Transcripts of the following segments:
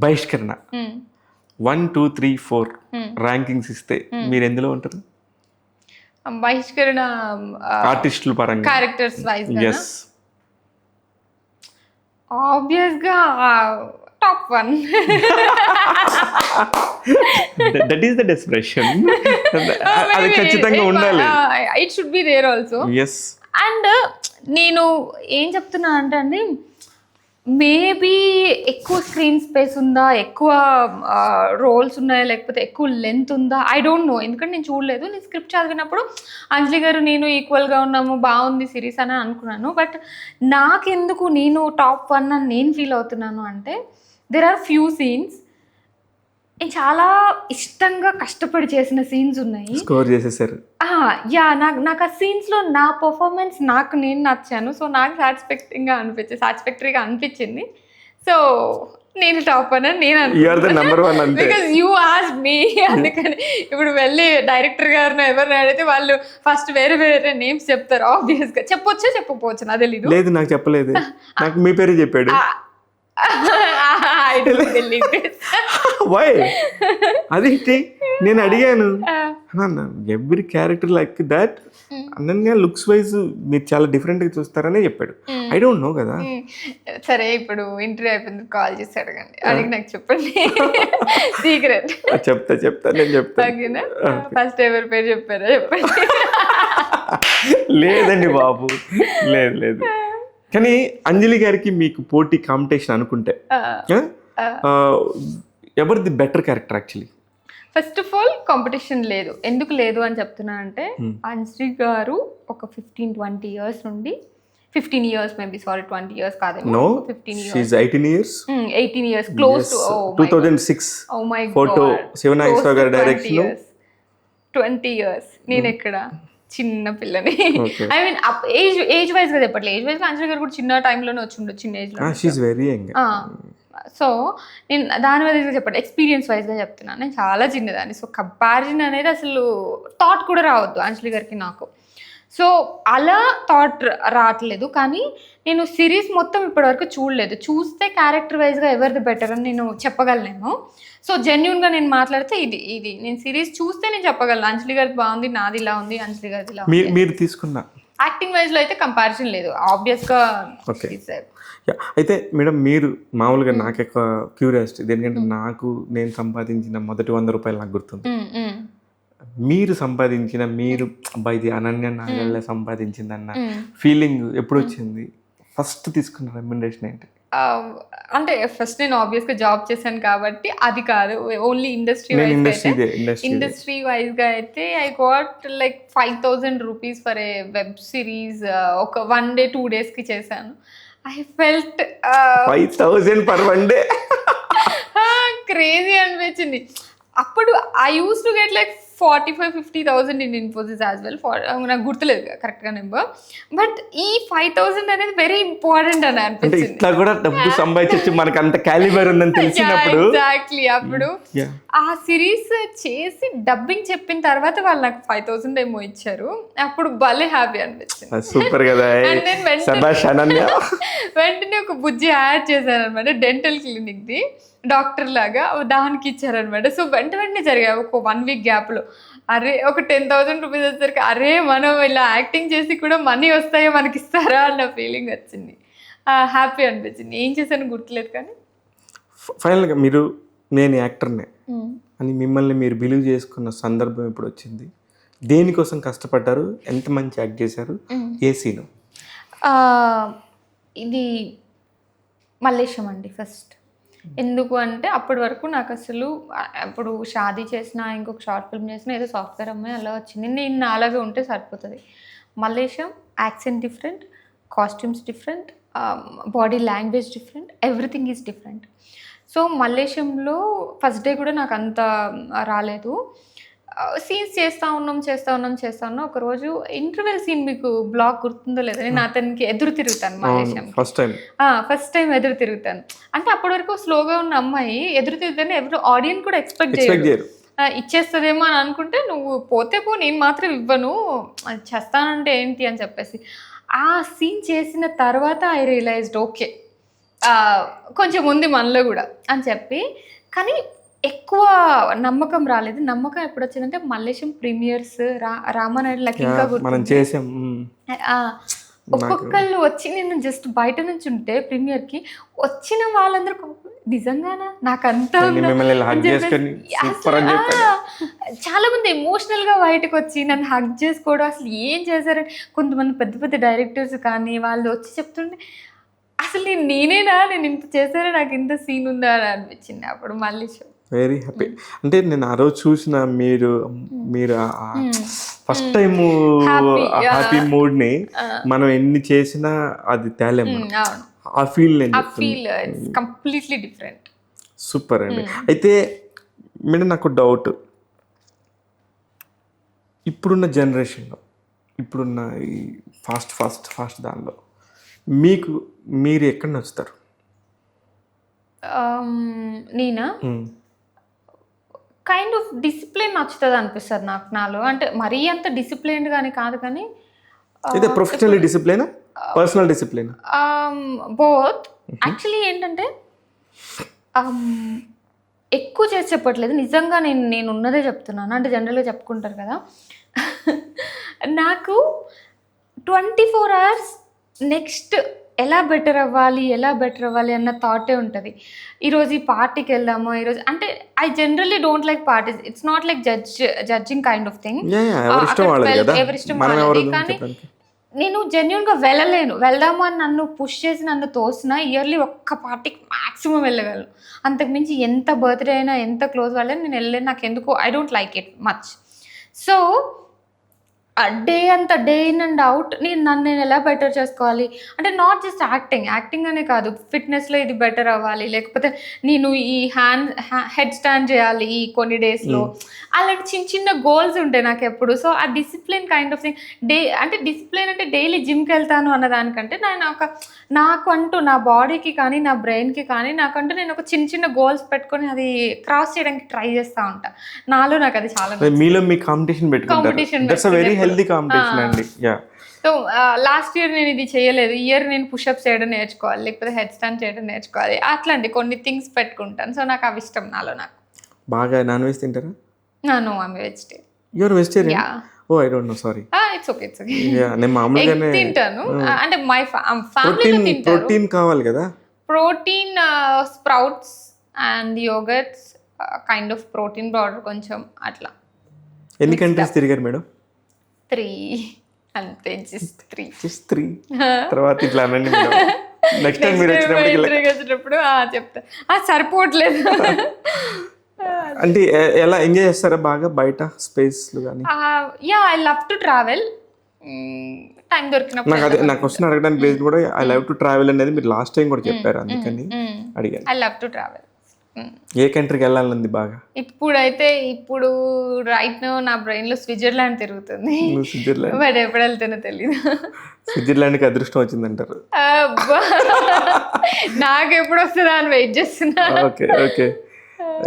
బహిష్కరణ 1 2 3 4 ర్యాంకింగ్స్ ఇస్తే మీరు ఎందులో ఉంటారు? బహిష్కరణ ఆర్టిస్టుల పరంగా క్యారెక్టర్స్ వైజ్ ఎస్ ఆబ్వియస్ గా top 1. That is the desperation. అది ఖచ్చితంగా ఉండాలి. It should be there also. Yes. And నేను ఏం చెప్తున్నా అంటే అండి, మేబీ ఎక్కువ స్క్రీన్ స్పేస్ ఉందా, ఎక్కువ రోల్స్ ఉన్నాయా, లేకపోతే ఎక్కువ లెంత్ ఉందా, ఐ డోంట్ నో. ఎందుకంటే నేను చూడలేదు. నేను స్క్రిప్ట్ చదివినప్పుడు అంజలి గారు నేను ఈక్వల్గా ఉన్నాము, బాగుంది సిరీస్ అని అనుకున్నాను. బట్ నాకెందుకు నేను టాప్ 1 అని నేను ఫీల్ అవుతున్నాను అంటే, దెర్ ఆర్ ఫ్యూ సీన్స్ నేను చాలా ఇష్టంగా కష్టపడి చేసిన సీన్స్ ఉన్నాయి. స్కోర్ చేసేసారు. యా, నాకు ఆ సీన్స్లో నా పర్ఫార్మెన్స్ నేను నచ్చాను. సో నాకు సాటిస్ఫాక్టరీగా అనిపించింది. సో నేను టాప్ అని నేను అనుకుంటున్నాను. Because you asked me. అందుకని ఇప్పుడు వెళ్ళి డైరెక్టర్ గారిని ఎవరిని అడిగితే వాళ్ళు ఫస్ట్ వేరే వేరే నేమ్స్ చెప్తారు. ఆబ్వియస్గా చెప్పొచ్చో చెప్పకపోవచ్చు నాకు తెలీదు. లేదు, నాకు చెప్పలేదు. నాకు మీ పేరే చెప్పాడు. వై అదేంటి? నేను అడిగాను, every character like that Ananya looks wise మీరు చాలా డిఫరెంట్ గా చూస్తారనే చెప్పాడు. ఐ డోంట్ నో కదా. సరే, ఇప్పుడు ఇంటర్వ్యూ అయిపోయింది, కాల్ చేసి అడగండి. అడిగి నాకు చెప్పండి. సీక్రెట్ చెప్తా నేను చెప్తాను. ఫస్ట్ ఎవరి పేరు చెప్పారా చెప్పండి. లేదండి బాబు, లేదు. కానీ అంజలి గారికి మీకు పోటీ కాంపిటీషన్ అనుకుంటే ఎవరిది better character? Actually first of all competition లేదు. ఎందుకు లేదు అని చెప్తున్నా అంటే, అంజలి గారు ఒక 15-20 ఇయర్స్ నుండి 15 ఇయర్స్ మేబీ, సారీ 20 ఇయర్స్ కాదేమో, 15 ఇయర్స్ 18 ఇయర్స్ క్లోజ్ టు 2006 ఓ మై ఫోటో శివనాగేశ్వర గారి డైరెక్షన్. 20 ఇయర్స్ నేను ఎక్కడ చిన్న పిల్లని. ఐ మీన్ ఏజ్ వైజ్ గా చెప్పట్లేదు. ఏజ్ వైజ్ గా అంజలి గారు కూడా చిన్న టైంలోనే వచ్చి ఉండొచ్చు, చిన్న ఏజ్ లో. సో నేను దాని వైజ్గా చెప్పండి, ఎక్స్పీరియన్స్ వైజ్గా చెప్తున్నాను. నేను చాలా చిన్నదాన్ని. సో కంపారిజన్ అనేది అసలు థాట్ కూడా రావద్దు అంజలి గారికి నాకు. సో అలా థాట్ రావట్లేదు. కానీ నేను సిరీస్ మొత్తం ఇప్పటివరకు చూడలేదు. చూస్తే క్యారెక్టర్ వైజ్గా ఎవరిది బెటర్ అని నేను చెప్పగలను. సో జెన్యున్గా నేను మాట్లాడితే ఇది నేను సిరీస్ చూస్తే నేను చెప్పగలను, అంజలి గారిది బాగుంది, నాది ఇలా ఉంది, అంజలి గారిది ఇలా ఉంది. మీరు తీసుకున్న యాక్టింగ్ వైజ్లో అయితే కంపారిజన్ లేదు, ఆబ్వియస్గా. అయితే మేడం, మీరు మామూలుగా నాకు ఎక్కువ క్యూరియాసిటీ, ఎందుకంటే నేను సంపాదించిన మొదటి 100 రూపాయలు నాకు గుర్తుంది. మీరు సంపాదించిన, మీరు అబ్బాయి ఇది అనన్య నాగళ్ళ సంపాదించిందన్న ఫీలింగ్ ఎప్పుడు వచ్చింది? ఫస్ట్ తీసుకున్న రెమ్యునరేషన్ ఏంటి? అంటే ఫస్ట్ నేను ఆబ్వియస్గా జాబ్ చేశాను కాబట్టి అది కాదు, ఓన్లీ ఇండస్ట్రీ వైజ్గా అయితే I got like 5,000 rupees for a web series. ఒక 1 day 2 daysకి చేశాను. I felt 5,000 per one day. Crazy అనిపించింది. అప్పుడు I used to get like 45,000-50,000 in Infosys as well. నాకు గుర్తులేదు కరెక్ట్గా నెంబర్. బట్ ఈ 5,000 అనేది వెరీ ఇంపార్టెంట్ అని అనిపించింది. ఇట్లా కూడా డబ్బు సంపాదించచ్చు, మనకు అంత క్యాలిబర్ ఉందని తెలిసినప్పుడు. ఎగ్జాక్ట్లీ. అప్పుడు ఆ సిరీస్ చేసి డబ్బింగ్ చెప్పిన తర్వాత వాళ్ళు నాకు 5,000 ఏమో ఇచ్చారు. అప్పుడు భలే హ్యాపీ అనిపించింది. సూపర్ కదా. వెంటనే ఒక బుజ్జి యాడ్ చేశాను అనమాట, డెంటల్ క్లినిక్ది, డాక్టర్ లాగా. దానికి ఇచ్చారనమాట. సో వెంటనే జరిగాయి ఒక 1 week గ్యాప్లో. అరే ఒక 10,000 రూపీస్ వచ్చేసరికి అరే మనం ఇలా యాక్టింగ్ చేసి కూడా మనీ వస్తాయో మనకి ఇస్తారా అన్న ఫీలింగ్ వచ్చింది. హ్యాపీ అనిపించింది. ఏం చేశాను గుర్తులేదు. కానీ ఫైనల్గా మీరు నేను యాక్టర్నే అని మిమ్మల్ని మీరు బిలీవ్ చేసుకున్న సందర్భం ఎప్పుడు వచ్చింది? దేనికోసం కష్టపడ్డారు? ఎంత మంచి యాక్ట్ చేశారు? ఏ సీను? ఇది మల్లేశం అండి ఫస్ట్. ఎందుకు అంటే అప్పటి వరకు నాకు అసలు ఇప్పుడు షాదీ చేసినా, ఇంకొక షార్ట్ ఫిల్మ్ చేసినా, ఏదో సాఫ్ట్వేర్ అమ్మాయి అలా వచ్చింది. నేను అలాగే ఉంటే సరిపోతుంది. Mallesham accent different, costumes different, body language different, everything is different. So మల్లేశంలో ఫస్ట్ డే కూడా నాకు అంత రాలేదు. సీన్స్ చేస్తూ ఉన్నాం. ఒకరోజు ఇంటర్వెల్ సీన్, మీకు బ్లాగ్ గుర్తుందో లేదో, నేను అతనికి ఎదురు తిరుగుతాను మల్లేశం. ఫస్ట్ టైం ఎదురు తిరుగుతాను. అంటే అప్పటి వరకు స్లోగా ఉన్న అమ్మాయి ఎదురు తిరుగుతాను, ఎవరు ఆడియన్స్ కూడా ఎక్స్పెక్ట్ చేయరు. ఇచ్చేస్తుందేమో అని అనుకుంటే, నువ్వు పోతే పో, నేను మాత్రం ఇవ్వను, చేస్తానంటే ఏంటి అని చెప్పేసి. ఆ సీన్ చేసిన తర్వాత ఐ రియలైజ్డ్ ఓకే కొంచెం ఉంది మనలో కూడా అని చెప్పి, కానీ ఎక్కువ నమ్మకం రాలేదు. నమ్మకం ఎప్పుడు వచ్చిందంటే మల్లేశం ప్రీమియర్స్ రామానాయుడు లకి ఇంకా మనం చేసాం. ఒక్కొక్కళ్ళు వచ్చి నేను జస్ట్ బయట నుంచి ఉంటే ప్రీమియర్కి వచ్చిన వాళ్ళందరూ నిజంగానా నాకంతా చాలా మంది ఎమోషనల్ గా బయటకు వచ్చి నన్ను హగ్ చేసుకోవడం, అసలు ఏం చేశారని కొంతమంది పెద్ద పెద్ద డైరెక్టర్స్ కానీ వాళ్ళు వచ్చి చెప్తుంటే అసలు నేనేనా, నేను ఇంత చేశారా, నాకు ఇంత సీన్ ఉందా అని అనిపించింది అప్పుడు మళ్ళీ. Very happy. అంటే నేను ఆ రోజు చూసిన మీరు ఫస్ట్ టైం హ్యాపీ మూడ్ ని మనం ఎన్ని చేసినా అది తేలేము. ఆ ఫీల్ కంప్లీట్లీ డిఫరెంట్. సూపర్ అండి. అయితే మేడం నాకు డౌట్, ఇప్పుడున్న జనరేషన్లో, ఇప్పుడున్న ఈ ఫాస్ట్ దానిలో మీరు ఎక్కడ నచ్చుతారు? నేనా కైండ్ ఆఫ్ డిసిప్లిన్ నచ్చుతుంది అనిపిస్తుంది నాకు నాలో. అంటే మరీ అంత డిసిప్లిన్డ్ కానీ కాదు, కానీ అయితే professional discipline, personal discipline, both. Actually ఏంటంటే ఎక్కువ చేసి చెప్పట్లేదు, నిజంగా నేను ఉన్నదే చెప్తున్నాను. అంటే జనరల్గా చెప్పుకుంటారు కదా, నాకు 24 hours నెక్స్ట్ ఎలా బెటర్ అవ్వాలి అన్న థాటే ఉంటుంది. ఈరోజు ఈ పార్టీకి వెళ్దాము, ఈరోజు అంటే I generally don't like parties. It's not like judging kind of thing. ఎవరిష్టం వాళ్ళది. కానీ నేను జెన్యున్గా వెళ్ళలేను. వెళ్దాము అని నన్ను పుష్ చేసి నన్ను తోసిన ఇయర్లీ ఒక్క పార్టీకి మ్యాక్సిమం వెళ్ళగలను. అంతకుమించి ఎంత బర్త్డే అయినా ఎంత క్లోజ్ వాళ్ళని నేను వెళ్ళలేను. నాకు ఎందుకు I don't like it much. So day in and out నన్ను ఎలా బెటర్ చేసుకోవాలి అంటే నాట్ జస్ట్ యాక్టింగ్ అనే కాదు, ఫిట్నెస్లో ఇది బెటర్ అవ్వాలి, లేకపోతే నేను ఈ హెడ్ స్టాండ్ చేయాలి ఈ కొన్ని డేస్లో, అలాంటి చిన్న గోల్స్ ఉంటాయి నాకు ఎప్పుడు. సో ఆ డిసిప్లిన్ కైండ్ ఆఫ్ థింగ్ అంటే డిసిప్లిన్ అంటే డైలీ జిమ్కి వెళ్తాను అన్నదానికంటే నాకు అంటూ నా బాడీకి కానీ నా బ్రెయిన్కి కానీ నాకంటూ నేను ఒక చిన్న గోల్స్ పెట్టుకొని అది క్రాస్ చేయడానికి ట్రై చేస్తూ ఉంటా. నాకు అది చాలా మీలో మీ కాంపిటీషన్ హెల్దీ కాంపిటీషన్ అండి. సో లాస్ట్ ఇయర్ నేను ఇది చేయలేదు, ఇయర్ నేను పుషప్స్ చేయడం నేర్చుకోవాలి, లేకపోతే హెడ్ స్టాండ్ చేయడం నేర్చుకోవాలి, అట్లాంటి కొన్ని థింగ్స్ పెట్టుకుంటాను. సో నాకు అవి ఇష్టం. నాకు బాగా నాన్ వెజ్ తింటారా? No, I'm vegetarian. You're vegetarian? Yeah. Oh, I don't know, sorry. It's okay. Yeah, నేను మామూలుగానే తింటాను. అంటే మై ఫ్యామిలీలో తింటారు. ప్రోటీన్ కావాలి కదా. Protein sprouts and yoghurts kind of protein powder కొంచెం అట్లా. ఎన్ని కంట్రీస్ తిరిగారు మేడం? 3 అంతే, జస్ట్ 3. తర్వాత ఇట్లా అనండి మేడం. నెక్స్ట్ టైం మీరు వచ్చినప్పుడు చెప్తా. సరిపోవట్లేదు అంటే ఎలా ఎంజాయ్ చేస్తారా బాగా బయట స్పేస్లు కానీ? I love to travel. Time దొరికినప్పుడు నాకు వస్తున్న అడగడానికి రీజన్ కూడా ఐ లవ్ టు ట్రావెల్ అనేది మీరు లాస్ట్ టైం కూడా చెప్పారు, అందుకని అడిగాను. I love to travel. ఏ కంట్రీకి వెళ్ళాలంది బాగా? ఇప్పుడు రైట్ నో నా బ్రెయిన్ లో స్విట్జర్లాండ్ తిరుగుతుంది. బట్ ఎప్పుడు వెళ్తానో తెలీదు. స్విట్జర్లాండ్కి అదృష్టం వచ్చిందంటారు. నాకు ఎప్పుడు వస్తుందా అని వెయిట్ చేస్తున్నా. Okay okay.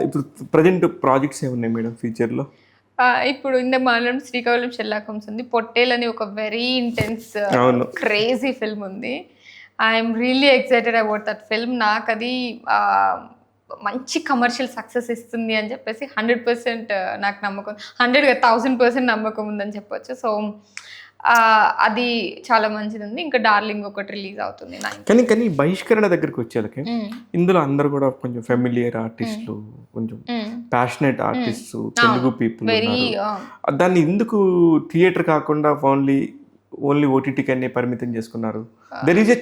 ఇప్పుడు ప్రజెంట్ ప్రాజెక్ట్స్ ఏమున్నాయి మేడం ఫ్యూచర్లో? ఇప్పుడు ఇంత మాట్లాడడం శ్రీకాకుళం షెర్లాక్ ఉంది. పొట్టేల్ అని ఒక వెరీ ఇంటెన్స్ క్రేజీ ఫిల్మ్ ఉంది. I'm really excited about that film. నాకు అది మంచి కమర్షియల్ సక్సెస్ ఇస్తుంది అని చెప్పేసి 100% నాకు నమ్మకం, 100% నమ్మకం ఉందని చెప్పొచ్చు. సో అది చాలా మంచిది ఉంది. ఇంకా డార్లింగ్ ఒకటి రిలీజ్ అవుతుంది. కానీ బహిష్కరణ దగ్గరికి వచ్చేలకి ఇందులో అందరు కూడా కొంచెం ఫెమిలియర్ ఆర్టిస్టులు, కొంచెం ప్యాషనెట్ ఆర్టిస్టు, తెలుగు పీపుల్. దాన్ని ఎందుకు థియేటర్ కాకుండా ఓన్లీ ఓటీటీకి అనే పరిమితం చేసుకున్నారు? There is a